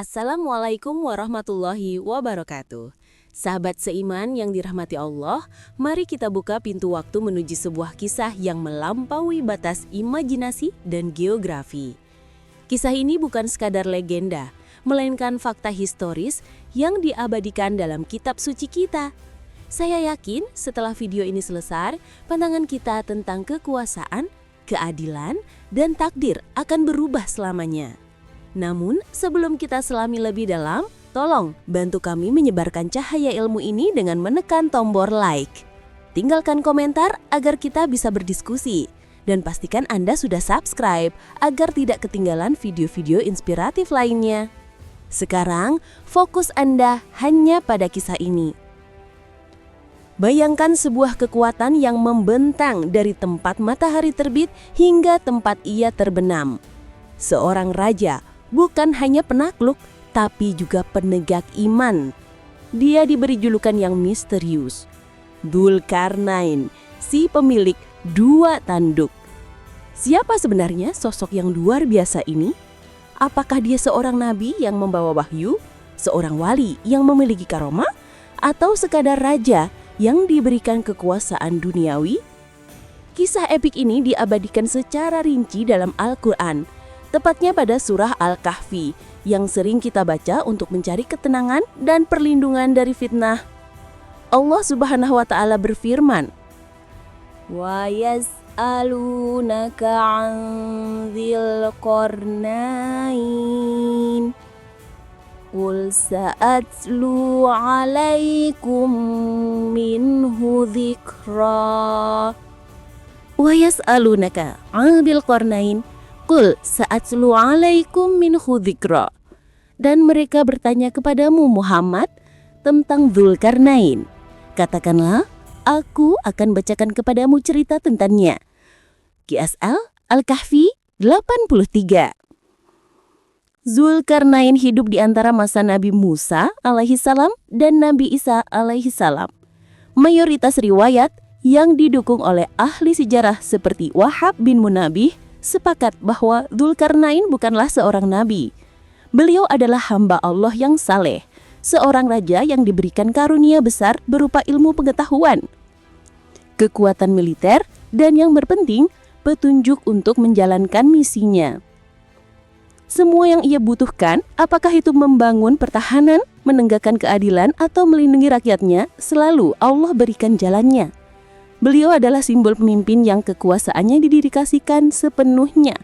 Assalamualaikum warahmatullahi wabarakatuh. Sahabat seiman yang dirahmati Allah, mari kita buka pintu waktu menuju sebuah kisah yang melampaui batas imajinasi dan geografi. Kisah ini bukan sekadar legenda, melainkan fakta historis yang diabadikan dalam kitab suci kita. Saya yakin setelah video ini selesai, pandangan kita tentang kekuasaan, keadilan, dan takdir akan berubah selamanya. Namun, sebelum kita selami lebih dalam, tolong bantu kami menyebarkan cahaya ilmu ini dengan menekan tombol like. Tinggalkan komentar agar kita bisa berdiskusi. Dan pastikan Anda sudah subscribe agar tidak ketinggalan video-video inspiratif lainnya. Sekarang, fokus Anda hanya pada kisah ini. Bayangkan sebuah kekuatan yang membentang dari tempat matahari terbit hingga tempat ia terbenam. Seorang raja bukan hanya penakluk, tapi juga penegak iman. Dia diberi julukan yang misterius, Dzulkarnain, si pemilik dua tanduk. Siapa sebenarnya sosok yang luar biasa ini? Apakah dia seorang nabi yang membawa wahyu, seorang wali yang memiliki karomah, atau sekadar raja yang diberikan kekuasaan duniawi? Kisah epik ini diabadikan secara rinci dalam Al-Quran, tepatnya pada surah Al-Kahfi yang sering kita baca untuk mencari ketenangan dan perlindungan dari fitnah. Allah Subhanahu wa Ta'ala berfirman, "Wa yas'alunaka 'an dzil qarnain qul sa'atlu 'alaikum minhu dzikra." Wa yas'alunaka 'an dzil qarnain Qul sa'atlu 'alaikum minhu dzikra. Dan mereka bertanya kepadamu Muhammad tentang Dzulkarnain. Katakanlah, aku akan bacakan kepadamu cerita tentangnya. QSL Al-Kahfi 83. Dzulkarnain hidup di antara masa Nabi Musa alaihissalam dan Nabi Isa alaihissalam. Mayoritas riwayat yang didukung oleh ahli sejarah seperti Wahab bin Munabih sepakat bahwa Dzulkarnain bukanlah seorang nabi. Beliau adalah hamba Allah yang saleh, seorang raja yang diberikan karunia besar berupa ilmu pengetahuan, kekuatan militer, dan yang terpenting, petunjuk untuk menjalankan misinya. Semua yang ia butuhkan, apakah itu membangun pertahanan, menegakkan keadilan, atau melindungi rakyatnya, selalu Allah berikan jalannya. Beliau adalah simbol pemimpin yang kekuasaannya didedikasikan sepenuhnya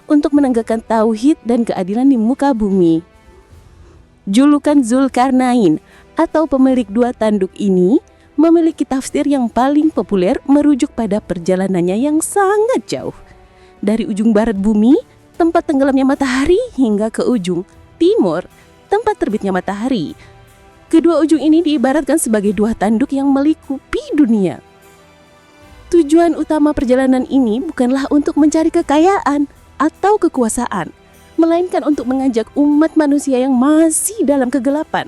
untuk menegakkan tauhid dan keadilan di muka bumi. Julukan Dzulkarnain atau pemilik dua tanduk ini memiliki tafsir yang paling populer merujuk pada perjalanannya yang sangat jauh. Dari ujung barat bumi, tempat tenggelamnya matahari, hingga ke ujung timur, tempat terbitnya matahari. Kedua ujung ini diibaratkan sebagai dua tanduk yang melingkupi dunia. Tujuan utama perjalanan ini bukanlah untuk mencari kekayaan atau kekuasaan, melainkan untuk mengajak umat manusia yang masih dalam kegelapan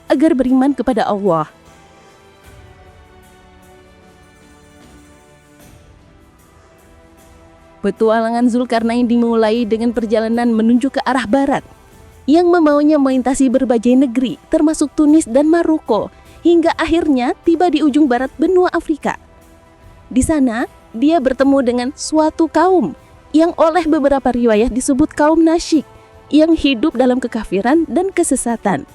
agar beriman kepada Allah. Petualangan Dzulkarnain dimulai dengan perjalanan menuju ke arah barat yang membawanya melintasi berbagai negeri termasuk Tunis dan Maroko hingga akhirnya tiba di ujung barat benua Afrika. Di sana, dia bertemu dengan suatu kaum yang oleh beberapa riwayat disebut kaum Nasyik yang hidup dalam kekafiran dan kesesatan.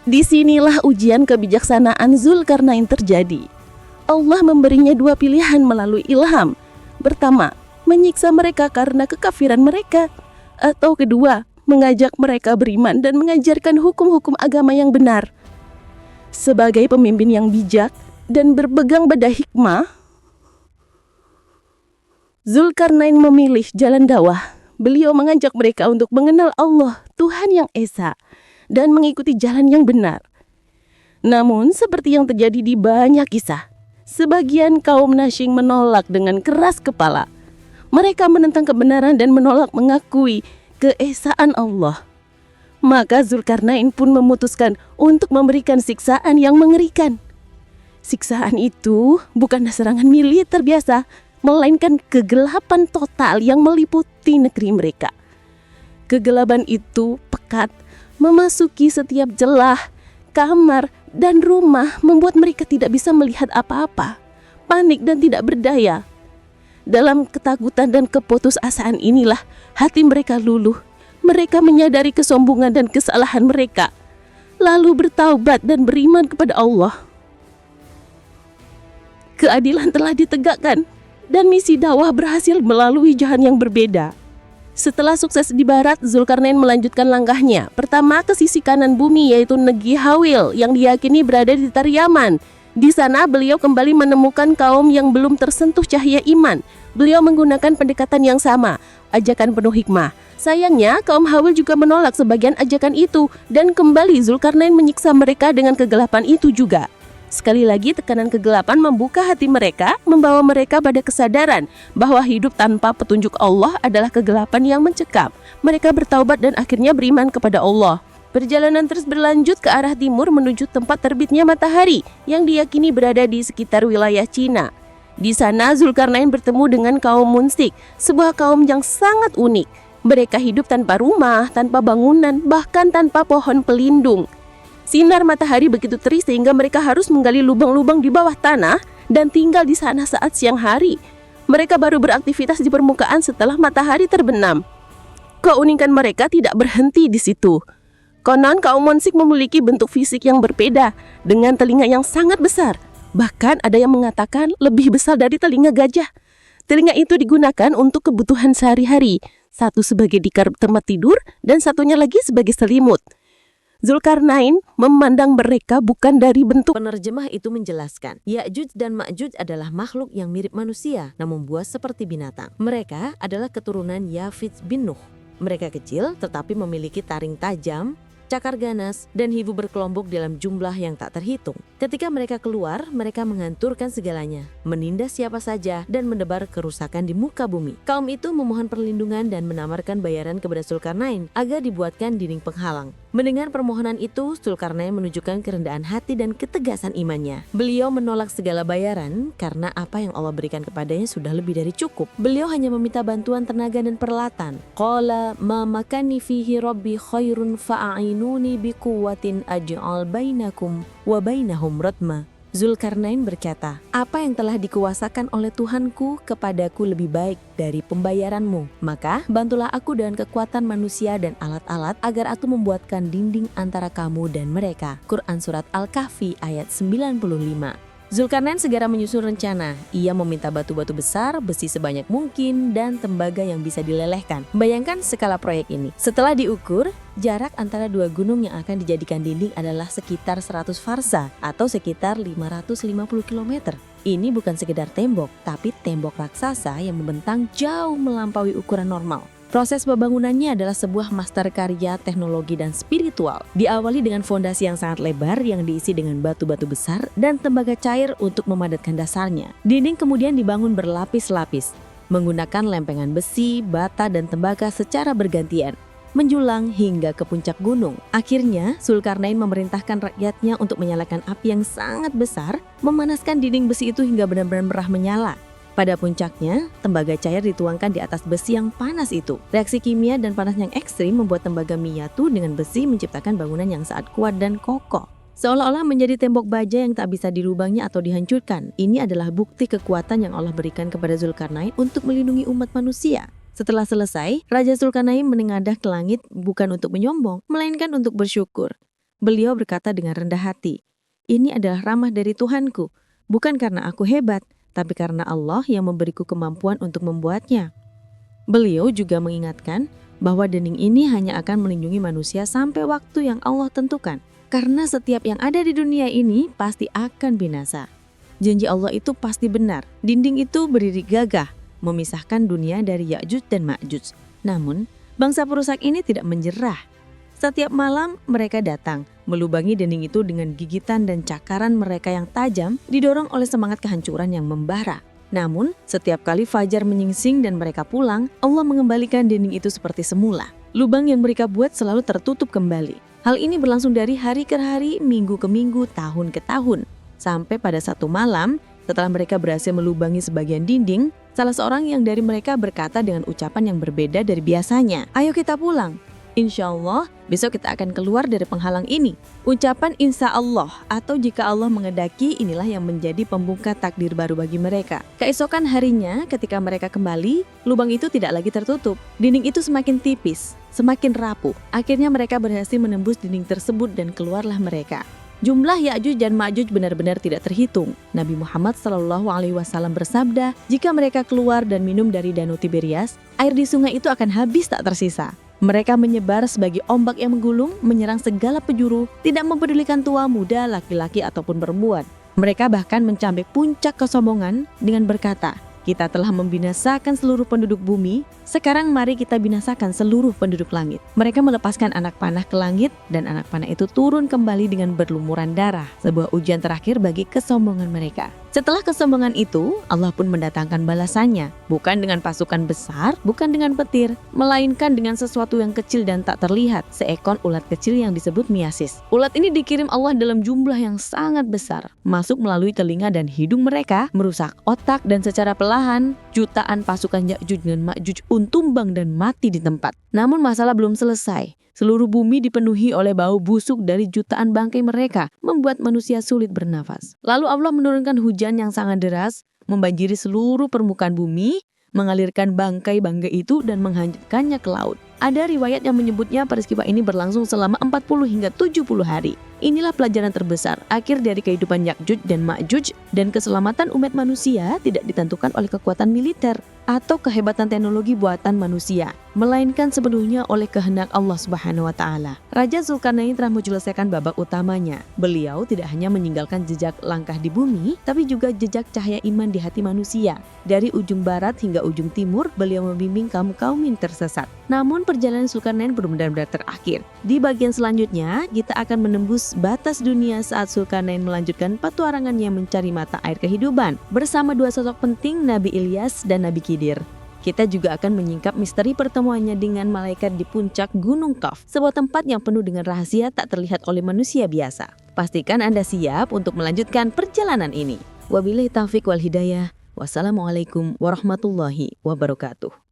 Disinilah ujian kebijaksanaan Dzulkarnain terjadi. Allah memberinya dua pilihan melalui ilham. Pertama, menyiksa mereka karena kekafiran mereka. Atau kedua, mengajak mereka beriman dan mengajarkan hukum-hukum agama yang benar. Sebagai pemimpin yang bijak dan berpegang pada hikmah, Dzulkarnain memilih jalan dakwah. Beliau mengajak mereka untuk mengenal Allah, Tuhan yang Esa, dan mengikuti jalan yang benar. Namun, seperti yang terjadi di banyak kisah, sebagian kaum Nasyik menolak dengan keras kepala. Mereka menentang kebenaran dan menolak mengakui keesaan Allah. Maka Dzulkarnain pun memutuskan untuk memberikan siksaan yang mengerikan. Siksaan itu bukan serangan militer biasa, melainkan kegelapan total yang meliputi negeri mereka. Kegelapan itu pekat, memasuki setiap celah, kamar, dan rumah, membuat mereka tidak bisa melihat apa-apa, panik dan tidak berdaya. Dalam ketakutan dan keputusasaan inilah hati mereka luluh. Mereka menyadari kesombongan dan kesalahan mereka, lalu bertaubat dan beriman kepada Allah. Keadilan telah ditegakkan dan misi dakwah berhasil melalui jalan yang berbeda. Setelah sukses di barat, Zulkarnain melanjutkan langkahnya. Pertama ke sisi kanan bumi, yaitu negeri Hawil yang diyakini berada di Yaman. Di sana beliau kembali menemukan kaum yang belum tersentuh cahaya iman. Beliau menggunakan pendekatan yang sama, ajakan penuh hikmah. Sayangnya, kaum Hawil juga menolak sebagian ajakan itu, dan kembali Zulkarnain menyiksa mereka dengan kegelapan itu juga. Sekali lagi tekanan kegelapan membuka hati mereka, membawa mereka pada kesadaran bahwa hidup tanpa petunjuk Allah adalah kegelapan yang mencekam. Mereka bertaubat dan akhirnya beriman kepada Allah. Perjalanan terus berlanjut ke arah timur menuju tempat terbitnya matahari yang diyakini berada di sekitar wilayah Cina. Di sana Zulkarnain bertemu dengan kaum Munsik, sebuah kaum yang sangat unik. Mereka hidup tanpa rumah, tanpa bangunan, bahkan tanpa pohon pelindung. Sinar matahari begitu terik sehingga mereka harus menggali lubang-lubang di bawah tanah dan tinggal di sana saat siang hari. Mereka baru beraktivitas di permukaan setelah matahari terbenam. Keunikan mereka tidak berhenti di situ. Konon kaum Munsik memiliki bentuk fisik yang berbeda dengan telinga yang sangat besar. Bahkan ada yang mengatakan lebih besar dari telinga gajah. Telinga itu digunakan untuk kebutuhan sehari-hari. Satu sebagai tikar tempat tidur dan satunya lagi sebagai selimut. Zulkarnain memandang mereka bukan dari bentuk. Penerjemah itu menjelaskan, Ya'juj dan Ma'juj adalah makhluk yang mirip manusia, namun buas seperti binatang. Mereka adalah keturunan Yafits bin Nuh. Mereka kecil tetapi memiliki taring tajam, cakar ganas, dan hibu berkelompok dalam jumlah yang tak terhitung. Ketika mereka keluar, mereka menghancurkan segalanya, menindas siapa saja, dan menebar kerusakan di muka bumi. Kaum itu memohon perlindungan dan menawarkan bayaran kepada Zulkarnain agar dibuatkan dinding penghalang. Mendengar permohonan itu, Zulkarnain menunjukkan kerendahan hati dan ketegasan imannya. Beliau menolak segala bayaran karena apa yang Allah berikan kepadanya sudah lebih dari cukup. Beliau hanya meminta bantuan tenaga dan peralatan. Qala ma makani fihi rabbi khairun fa'ainuni biquwwatin aj'al bainakum wa bainahum radma. Zulkarnain berkata, apa yang telah dikuasakan oleh Tuhanku kepadaku lebih baik dari pembayaranmu. Maka bantulah aku dengan kekuatan manusia dan alat-alat agar aku membuatkan dinding antara kamu dan mereka. Quran Surat Al-Kahfi ayat 95. Zulkarnain segera menyusun rencana. Ia meminta batu-batu besar, besi sebanyak mungkin, dan tembaga yang bisa dilelehkan. Bayangkan skala proyek ini. Setelah diukur, jarak antara dua gunung yang akan dijadikan dinding adalah sekitar 100 farsa atau sekitar 550 km. Ini bukan sekedar tembok, tapi tembok raksasa yang membentang jauh melampaui ukuran normal. Proses pembangunannya adalah sebuah master karya teknologi dan spiritual. Diawali dengan fondasi yang sangat lebar yang diisi dengan batu-batu besar dan tembaga cair untuk memadatkan dasarnya. Dinding kemudian dibangun berlapis-lapis, menggunakan lempengan besi, bata, dan tembaga secara bergantian, menjulang hingga ke puncak gunung. Akhirnya, Zulkarnain memerintahkan rakyatnya untuk menyalakan api yang sangat besar, memanaskan dinding besi itu hingga benar-benar merah menyala. Pada puncaknya, tembaga cair dituangkan di atas besi yang panas itu. Reaksi kimia dan panas yang ekstrim membuat tembaga menyatu dengan besi menciptakan bangunan yang sangat kuat dan kokoh. Seolah-olah menjadi tembok baja yang tak bisa dilubangnya atau dihancurkan. Ini adalah bukti kekuatan yang Allah berikan kepada Zulkarnain untuk melindungi umat manusia. Setelah selesai, Raja Zulkarnain menengadah ke langit bukan untuk menyombong, melainkan untuk bersyukur. Beliau berkata dengan rendah hati, "Ini adalah rahmat dari Tuhanku, bukan karena aku hebat, tapi karena Allah yang memberiku kemampuan untuk membuatnya." Beliau juga mengingatkan bahwa dinding ini hanya akan melindungi manusia sampai waktu yang Allah tentukan. Karena setiap yang ada di dunia ini pasti akan binasa. Janji Allah itu pasti benar. Dinding itu berdiri gagah, memisahkan dunia dari Ya'juj dan Ma'juj. Namun, bangsa perusak ini tidak menjerah. Setiap malam mereka datang, melubangi dinding itu dengan gigitan dan cakaran mereka yang tajam, didorong oleh semangat kehancuran yang membara. Namun, setiap kali fajar menyingsing dan mereka pulang, Allah mengembalikan dinding itu seperti semula. Lubang yang mereka buat selalu tertutup kembali. Hal ini berlangsung dari hari ke hari, minggu ke minggu, tahun ke tahun. Sampai pada satu malam, Setelah mereka berhasil melubangi sebagian dinding, salah seorang yang dari mereka berkata dengan ucapan yang berbeda dari biasanya, "Ayo kita pulang. Insya Allah, besok kita akan keluar dari penghalang ini." Ucapan insya Allah atau jika Allah mengendaki inilah yang menjadi pembuka takdir baru bagi mereka. Keesokan harinya ketika mereka kembali, lubang itu tidak lagi tertutup. Dinding itu semakin tipis, semakin rapuh. Akhirnya mereka berhasil menembus dinding tersebut dan keluarlah mereka. Jumlah Ya'juj dan Ma'juj benar-benar tidak terhitung. Nabi Muhammad SAW bersabda, jika mereka keluar dan minum dari Danau Tiberias, air di sungai itu akan habis tak tersisa. Mereka menyebar sebagai ombak yang menggulung, menyerang segala penjuru, tidak mempedulikan tua, muda, laki-laki ataupun perempuan. Mereka bahkan mencapai puncak kesombongan dengan berkata, "Kita telah membinasakan seluruh penduduk bumi, sekarang mari kita binasakan seluruh penduduk langit." Mereka melepaskan anak panah ke langit dan anak panah itu turun kembali dengan berlumuran darah, sebuah ujian terakhir bagi kesombongan mereka. Setelah kesombongan itu, Allah pun mendatangkan balasannya, bukan dengan pasukan besar, bukan dengan petir, melainkan dengan sesuatu yang kecil dan tak terlihat, seekor ulat kecil yang disebut miasis. Ulat ini dikirim Allah dalam jumlah yang sangat besar, masuk melalui telinga dan hidung mereka, merusak otak dan secara perlahan, jutaan pasukan Ya'juj dan Ma'juj pun tumbang dan mati di tempat. Namun masalah belum selesai. Seluruh bumi dipenuhi oleh bau busuk dari jutaan bangkai mereka, membuat manusia sulit bernafas. Lalu Allah menurunkan hujan yang sangat deras, membanjiri seluruh permukaan bumi, mengalirkan bangkai-bangkai itu dan menghanyutkannya ke laut. Ada riwayat yang menyebutnya peristiwa ini berlangsung selama 40 hingga 70 hari. Inilah pelajaran terbesar, akhir dari kehidupan Ya'juj dan Ma'juj, dan keselamatan umat manusia tidak ditentukan oleh kekuatan militer atau kehebatan teknologi buatan manusia, melainkan sepenuhnya oleh kehendak Allah Subhanahu wa Ta'ala. Raja Zulkarnain telah menyelesaikan babak utamanya. Beliau tidak hanya meninggalkan jejak langkah di bumi, tapi juga jejak cahaya iman di hati manusia. Dari ujung barat hingga ujung timur, beliau membimbing kaum-kaum yang tersesat. Namun perjalanan Zulkarnain belum benar-benar terakhir. Di bagian selanjutnya, kita akan menembus batas dunia saat Zulkarnain melanjutkan petualangannya mencari mata air kehidupan bersama dua sosok penting, Nabi Ilyas dan Nabi Khidir. Kita juga akan menyingkap misteri pertemuannya dengan malaikat di puncak Gunung Qaf, sebuah tempat yang penuh dengan rahasia tak terlihat oleh manusia biasa. Pastikan Anda siap untuk melanjutkan perjalanan ini. Wabillahi taufiq wal hidayah. Wassalamualaikum warahmatullahi wabarakatuh.